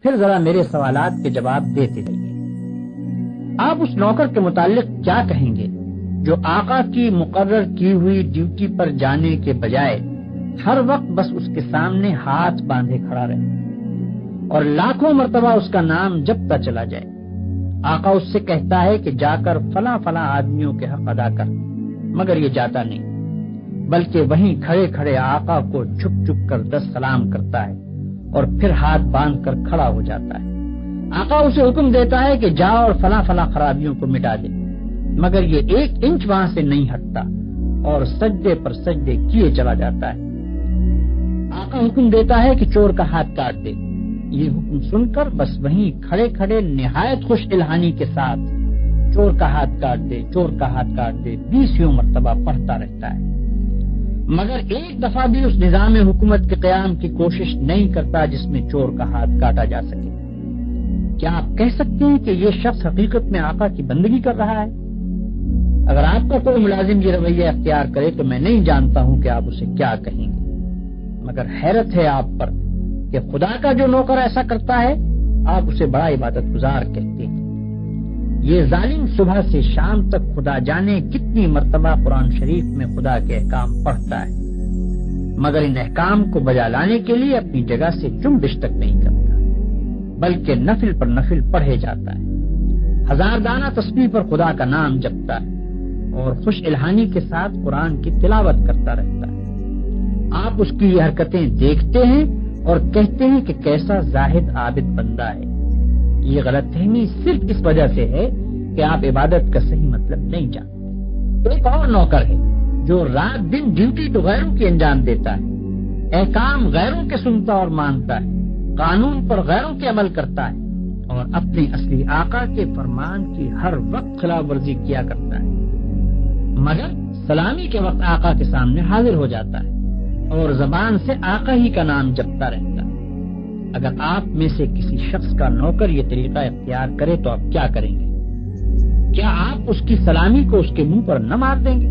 پھر ذرا میرے سوالات کے جواب دیتے رہیے۔ آپ اس نوکر کے متعلق کیا کہیں گے جو آقا کی مقرر کی ہوئی ڈیوٹی پر جانے کے بجائے ہر وقت بس اس کے سامنے ہاتھ باندھے کھڑا رہے اور لاکھوں مرتبہ اس کا نام جپتا چلا جائے؟ آقا اس سے کہتا ہے کہ جا کر فلاں فلاں آدمیوں کے حق ادا کر، مگر یہ جاتا نہیں، بلکہ وہیں کھڑے کھڑے آقا کو جھک جھک کر 10 سلام کرتا ہے اور پھر ہاتھ باندھ کر کھڑا ہو جاتا ہے۔ آقا اسے حکم دیتا ہے کہ جا اور فلاں فلاں خرابیوں کو مٹا دے، مگر یہ 1 انچ وہاں سے نہیں ہٹتا اور سجدے پر سجدے کیے چلا جاتا ہے۔ آقا حکم دیتا ہے کہ چور کا ہاتھ کاٹ دے، یہ حکم سن کر بس وہیں کھڑے کھڑے نہایت خوش الہانی کے ساتھ چور کا ہاتھ کاٹ دے، چور کا ہاتھ کاٹ دے 20 مرتبہ پڑھتا رہتا ہے، مگر ایک دفعہ بھی اس نظام حکومت کے قیام کی کوشش نہیں کرتا جس میں چور کا ہاتھ کاٹا جا سکے۔ کیا آپ کہہ سکتے ہیں کہ یہ شخص حقیقت میں آقا کی بندگی کر رہا ہے؟ اگر آپ کا کوئی ملازم یہ رویہ اختیار کرے تو میں نہیں جانتا ہوں کہ آپ اسے کیا کہیں گے، مگر حیرت ہے آپ پر کہ خدا کا جو نوکر ایسا کرتا ہے آپ اسے بڑا عبادت گزار کہتے ہیں۔ یہ ظالم صبح سے شام تک خدا جانے کتنی مرتبہ قرآن شریف میں خدا کے احکام پڑھتا ہے، مگر ان احکام کو بجا لانے کے لیے اپنی جگہ سے جنبش تک نہیں کرتا، بلکہ نفل پر نفل پڑھے جاتا ہے، 1000 دانہ تسبیح پر خدا کا نام جپتا ہے اور خوش الہانی کے ساتھ قرآن کی تلاوت کرتا رہتا ہے۔ آپ اس کی یہ حرکتیں دیکھتے ہیں اور کہتے ہیں کہ کیسا زاہد عابد بندہ ہے۔ یہ غلط فہمی صرف اس وجہ سے ہے کہ آپ عبادت کا صحیح مطلب نہیں جانتے۔ ایک اور نوکر ہے جو رات دن ڈیوٹی تو غیروں کی انجام دیتا ہے، احکام غیروں کے سنتا اور مانتا ہے، قانون پر غیروں کے عمل کرتا ہے اور اپنے اصلی آقا کے فرمان کی ہر وقت خلاف ورزی کیا کرتا ہے، مگر سلامی کے وقت آقا کے سامنے حاضر ہو جاتا ہے اور زبان سے آقا ہی کا نام جپتا رہتا ہے۔ اگر آپ میں سے کسی شخص کا نوکر یہ طریقہ اختیار کرے تو آپ کیا کریں گے؟ کیا آپ اس کی سلامی کو اس کے منہ پر نہ مار دیں گے؟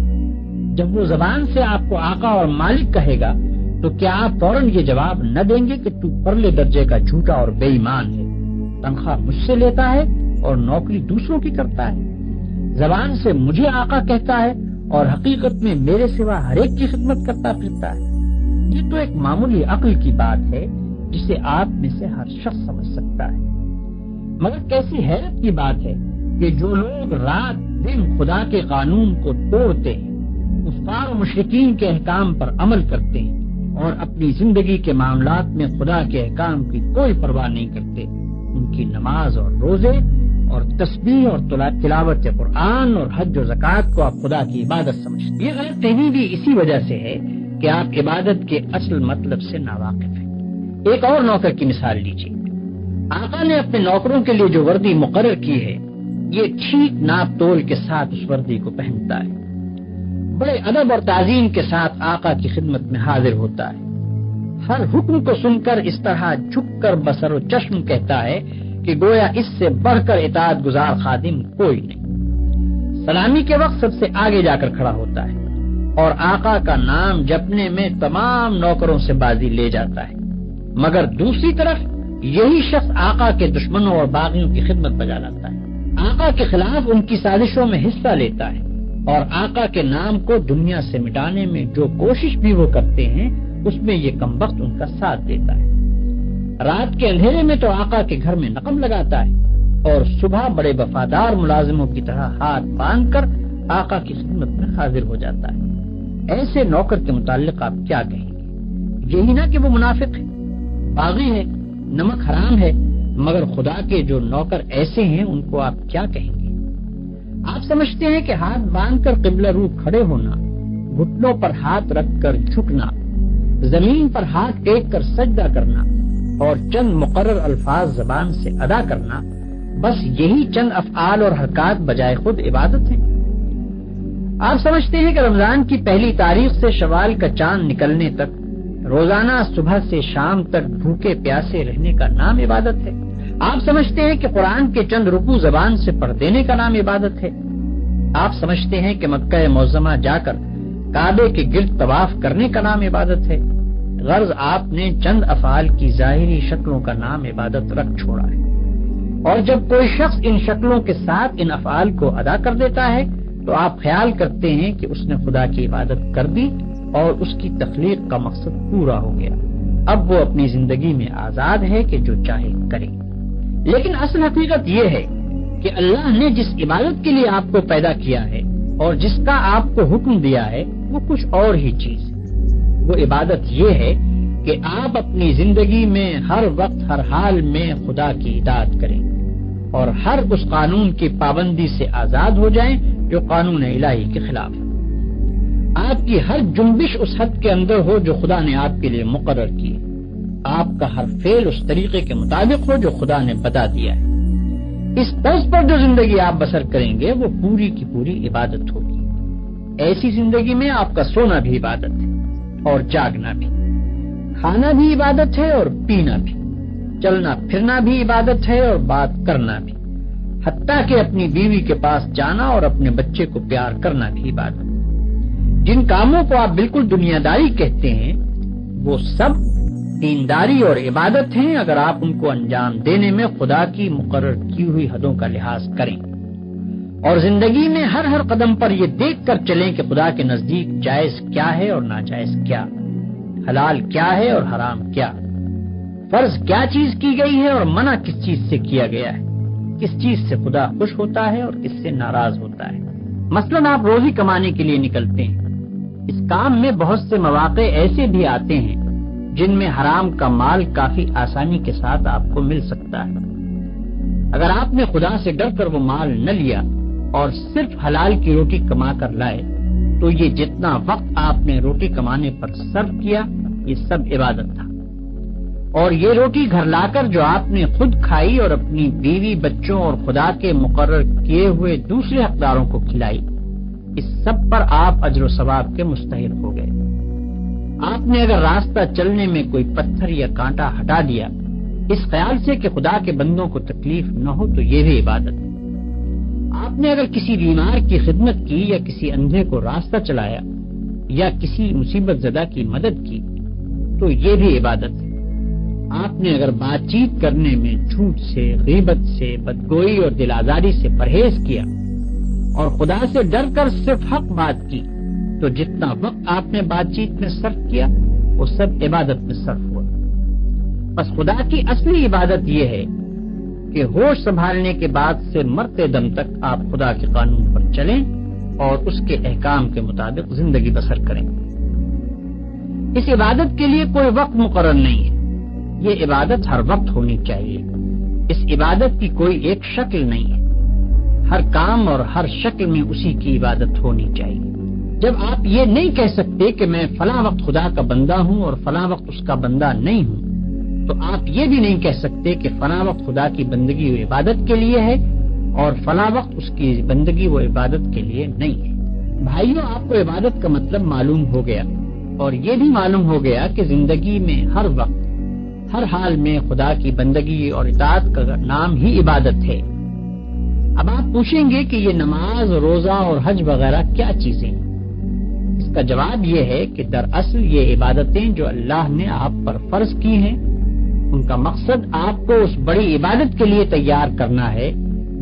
جب وہ زبان سے آپ کو آقا اور مالک کہے گا تو کیا آپ فوراً یہ جواب نہ دیں گے کہ تو پرلے درجے کا جھوٹا اور بے ایمان ہے، تنخواہ مجھ سے لیتا ہے اور نوکری دوسروں کی کرتا ہے، زبان سے مجھے آقا کہتا ہے اور حقیقت میں میرے سوا ہر ایک کی خدمت کرتا پھرتا ہے؟ یہ تو ایک معمولی عقل کی بات ہے جسے آپ میں سے ہر شخص سمجھ سکتا ہے، مگر کیسی حیرت کی بات ہے کہ جو لوگ رات دن خدا کے قانون کو توڑتے ہیں، کفار و مشرکین کے احکام پر عمل کرتے ہیں اور اپنی زندگی کے معاملات میں خدا کے احکام کی کوئی پرواہ نہیں کرتے، ان کی نماز اور روزے اور تسبیح اور تلاوت قرآن اور حج و زکوٰۃ کو آپ خدا کی عبادت سمجھتے ہیں۔ یہ غلط فہمی بھی اسی وجہ سے ہے کہ آپ عبادت کے اصل مطلب سے ناواقف ہیں۔ ایک اور نوکر کی مثال لیجیے۔ آقا نے اپنے نوکروں کے لیے جو وردی مقرر کی ہے، یہ ٹھیک ناپ تول کے ساتھ اس وردی کو پہنتا ہے، بڑے ادب اور تعظیم کے ساتھ آقا کی خدمت میں حاضر ہوتا ہے، ہر حکم کو سن کر اس طرح جھک کر بصر و چشم کہتا ہے کہ گویا اس سے بڑھ کر اطاعت گزار خادم کوئی نہیں۔ سلامی کے وقت سب سے آگے جا کر کھڑا ہوتا ہے اور آقا کا نام جپنے میں تمام نوکروں سے بازی لے جاتا ہے، مگر دوسری طرف یہی شخص آقا کے دشمنوں اور باغیوں کی خدمت بجا لاتا ہے، آقا کے خلاف ان کی سازشوں میں حصہ لیتا ہے اور آقا کے نام کو دنیا سے مٹانے میں جو کوشش بھی وہ کرتے ہیں اس میں یہ کمبخت ان کا ساتھ دیتا ہے۔ رات کے اندھیرے میں تو آقا کے گھر میں نقم لگاتا ہے اور صبح بڑے وفادار ملازموں کی طرح ہاتھ باندھ کر آقا کی خدمت میں حاضر ہو جاتا ہے۔ ایسے نوکر کے متعلق آپ کیا کہیں گے؟ یہی نہ کہ وہ منافق ہے، باغی ہے، نمک حرام ہے، مگر خدا کے جو نوکر ایسے ہیں ان کو آپ کیا کہیں گے؟ آپ سمجھتے ہیں کہ ہاتھ باندھ کر قبلہ رو کھڑے ہونا، گھٹنوں پر ہاتھ رکھ کر جھکنا، زمین پر ہاتھ ٹیک کر سجدہ کرنا اور چند مقرر الفاظ زبان سے ادا کرنا، بس یہی چند افعال اور حرکات بجائے خود عبادت ہے؟ آپ سمجھتے ہیں کہ رمضان کی پہلی تاریخ سے شوال کا چاند نکلنے تک روزانہ صبح سے شام تک بھوکے پیاسے رہنے کا نام عبادت ہے؟ آپ سمجھتے ہیں کہ قرآن کے چند رکوع زبان سے پڑھ دینے کا نام عبادت ہے؟ آپ سمجھتے ہیں کہ مکہ معظمہ جا کر کعبے کے گرد طواف کرنے کا نام عبادت ہے؟ غرض آپ نے چند افعال کی ظاہری شکلوں کا نام عبادت رکھ چھوڑا ہے، اور جب کوئی شخص ان شکلوں کے ساتھ ان افعال کو ادا کر دیتا ہے تو آپ خیال کرتے ہیں کہ اس نے خدا کی عبادت کر دی اور اس کی تخلیق کا مقصد پورا ہو گیا، اب وہ اپنی زندگی میں آزاد ہے کہ جو چاہے کرے۔ لیکن اصل حقیقت یہ ہے کہ اللہ نے جس عبادت کے لیے آپ کو پیدا کیا ہے اور جس کا آپ کو حکم دیا ہے وہ کچھ اور ہی چیز ہے۔ وہ عبادت یہ ہے کہ آپ اپنی زندگی میں ہر وقت ہر حال میں خدا کی اطاعت کریں اور ہر اس قانون کی پابندی سے آزاد ہو جائیں جو قانون الہی کے خلاف ہے۔ آپ کی ہر جنبش اس حد کے اندر ہو جو خدا نے آپ کے لیے مقرر کی ہے، آپ کا ہر فعل اس طریقے کے مطابق ہو جو خدا نے بتا دیا ہے۔ اس طرز پر جو زندگی آپ بسر کریں گے وہ پوری کی پوری عبادت ہوگی۔ ایسی زندگی میں آپ کا سونا بھی عبادت ہے اور جاگنا بھی، کھانا بھی عبادت ہے اور پینا بھی، چلنا پھرنا بھی عبادت ہے اور بات کرنا بھی، حتیٰ کہ اپنی بیوی کے پاس جانا اور اپنے بچے کو پیار کرنا بھی عبادت ہے۔ جن کاموں کو آپ بالکل دنیا داری کہتے ہیں وہ سب دینداری اور عبادت ہیں اگر آپ ان کو انجام دینے میں خدا کی مقرر کی ہوئی حدوں کا لحاظ کریں اور زندگی میں ہر ہر قدم پر یہ دیکھ کر چلیں کہ خدا کے نزدیک جائز کیا ہے اور ناجائز کیا، حلال کیا ہے اور حرام کیا، فرض کیا چیز کی گئی ہے اور منع کس چیز سے کیا گیا ہے، کس چیز سے خدا خوش ہوتا ہے اور کس سے ناراض ہوتا ہے۔ مثلاً آپ روزی کمانے کے لیے نکلتے ہیں، اس کام میں بہت سے مواقع ایسے بھی آتے ہیں جن میں حرام کا مال کافی آسانی کے ساتھ آپ کو مل سکتا ہے۔ اگر آپ نے خدا سے ڈر کر وہ مال نہ لیا اور صرف حلال کی روٹی کما کر لائے تو یہ جتنا وقت آپ نے روٹی کمانے پر صرف کیا یہ سب عبادت تھا، اور یہ روٹی گھر لا کر جو آپ نے خود کھائی اور اپنی بیوی بچوں اور خدا کے مقرر کیے ہوئے دوسرے حقداروں کو کھلائی، اس سب پر آپ اجر و ثواب کے مستحق ہو گئے۔ آپ نے اگر راستہ چلنے میں کوئی پتھر یا کانٹا ہٹا دیا اس خیال سے کہ خدا کے بندوں کو تکلیف نہ ہو تو یہ بھی عبادت ہے۔ آپ نے اگر کسی بیمار کی خدمت کی یا کسی اندھے کو راستہ چلایا یا کسی مصیبت زدہ کی مدد کی تو یہ بھی عبادت ہے۔ آپ نے اگر بات چیت کرنے میں جھوٹ سے، غیبت سے، بدگوئی اور دل آزاری سے پرہیز کیا اور خدا سے ڈر کر صرف حق بات کی تو جتنا وقت آپ نے بات چیت میں صرف کیا وہ سب عبادت میں صرف ہوا۔ بس خدا کی اصلی عبادت یہ ہے کہ ہوش سنبھالنے کے بعد سے مرتے دم تک آپ خدا کے قانون پر چلیں اور اس کے احکام کے مطابق زندگی بسر کریں۔ اس عبادت کے لیے کوئی وقت مقرر نہیں ہے، یہ عبادت ہر وقت ہونی چاہیے۔ اس عبادت کی کوئی ایک شکل نہیں ہے، ہر کام اور ہر شکل میں اسی کی عبادت ہونی چاہیے۔ جب آپ یہ نہیں کہہ سکتے کہ میں فلاں وقت خدا کا بندہ ہوں اور فلاں وقت اس کا بندہ نہیں ہوں تو آپ یہ بھی نہیں کہہ سکتے کہ فلاں وقت خدا کی بندگی و عبادت کے لیے ہے اور فلاں وقت اس کی بندگی و عبادت کے لیے نہیں ہے۔ بھائیوں، آپ کو عبادت کا مطلب معلوم ہو گیا اور یہ بھی معلوم ہو گیا کہ زندگی میں ہر وقت ہر حال میں خدا کی بندگی اور اطاعت کا نام ہی عبادت ہے۔ اب آپ پوچھیں گے کہ یہ نماز، روزہ اور حج وغیرہ کیا چیزیں ہیں؟ اس کا جواب یہ ہے کہ دراصل یہ عبادتیں جو اللہ نے آپ پر فرض کی ہیں ان کا مقصد آپ کو اس بڑی عبادت کے لیے تیار کرنا ہے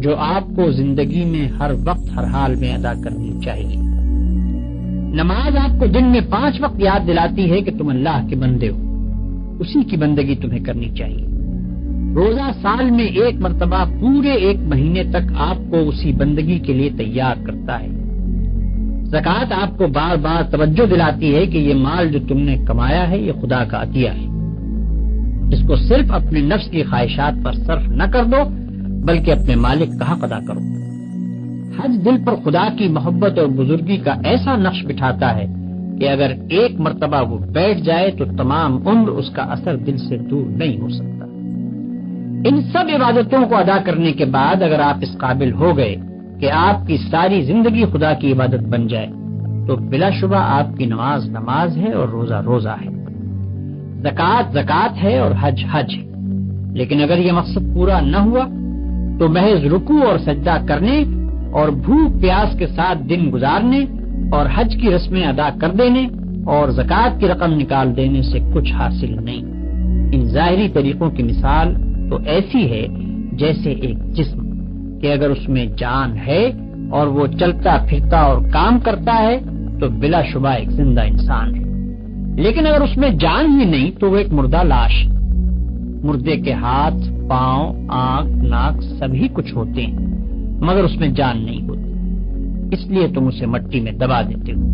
جو آپ کو زندگی میں ہر وقت ہر حال میں ادا کرنی چاہیے۔ نماز آپ کو دن میں 5 وقت یاد دلاتی ہے کہ تم اللہ کے بندے ہو، اسی کی بندگی تمہیں کرنی چاہیے۔ روزہ سال میں 1 مرتبہ پورے 1 مہینے تک آپ کو اسی بندگی کے لیے تیار کرتا ہے۔ زکوٰۃ آپ کو بار بار توجہ دلاتی ہے کہ یہ مال جو تم نے کمایا ہے یہ خدا کا عطیہ ہے، اس کو صرف اپنے نفس کی خواہشات پر صرف نہ کر دو بلکہ اپنے مالک کا حق ادا کرو۔ حج دل پر خدا کی محبت اور بزرگی کا ایسا نقش بٹھاتا ہے کہ اگر 1 مرتبہ وہ بیٹھ جائے تو تمام عمر اس کا اثر دل سے دور نہیں ہو سکتا۔ ان سب عبادتوں کو ادا کرنے کے بعد اگر آپ اس قابل ہو گئے کہ آپ کی ساری زندگی خدا کی عبادت بن جائے تو بلا شبہ آپ کی نماز نماز ہے اور روزہ روزہ ہے، زکوٰۃ زکوٰۃ ہے اور حج حج ہے۔ لیکن اگر یہ مقصد پورا نہ ہوا تو محض رکوع اور سجدہ کرنے اور بھوک پیاس کے ساتھ دن گزارنے اور حج کی رسمیں ادا کر دینے اور زکوٰۃ کی رقم نکال دینے سے کچھ حاصل نہیں۔ ان ظاہری طریقوں کی مثال تو ایسی ہے جیسے ایک جسم کہ اگر اس میں جان ہے اور وہ چلتا پھرتا اور کام کرتا ہے تو بلا شبہ ایک زندہ انسان ہے، لیکن اگر اس میں جان ہی نہیں تو وہ ایک مردہ لاش ہے۔ مردے کے ہاتھ، پاؤں، آنکھ، ناک سبھی کچھ ہوتے ہیں مگر اس میں جان نہیں ہوتی، اس لیے تم اسے مٹی میں دبا دیتے ہو۔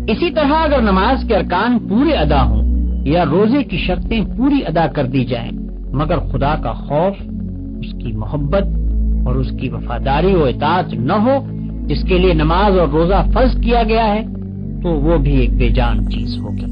اسی طرح اگر نماز کے ارکان پورے ادا ہوں یا روزے کی شرطیں پوری ادا کر دی جائیں مگر خدا کا خوف، اس کی محبت اور اس کی وفاداری و اطاعت نہ ہو جس کے لیے نماز اور روزہ فرض کیا گیا ہے، تو وہ بھی ایک بے جان چیز ہوگی۔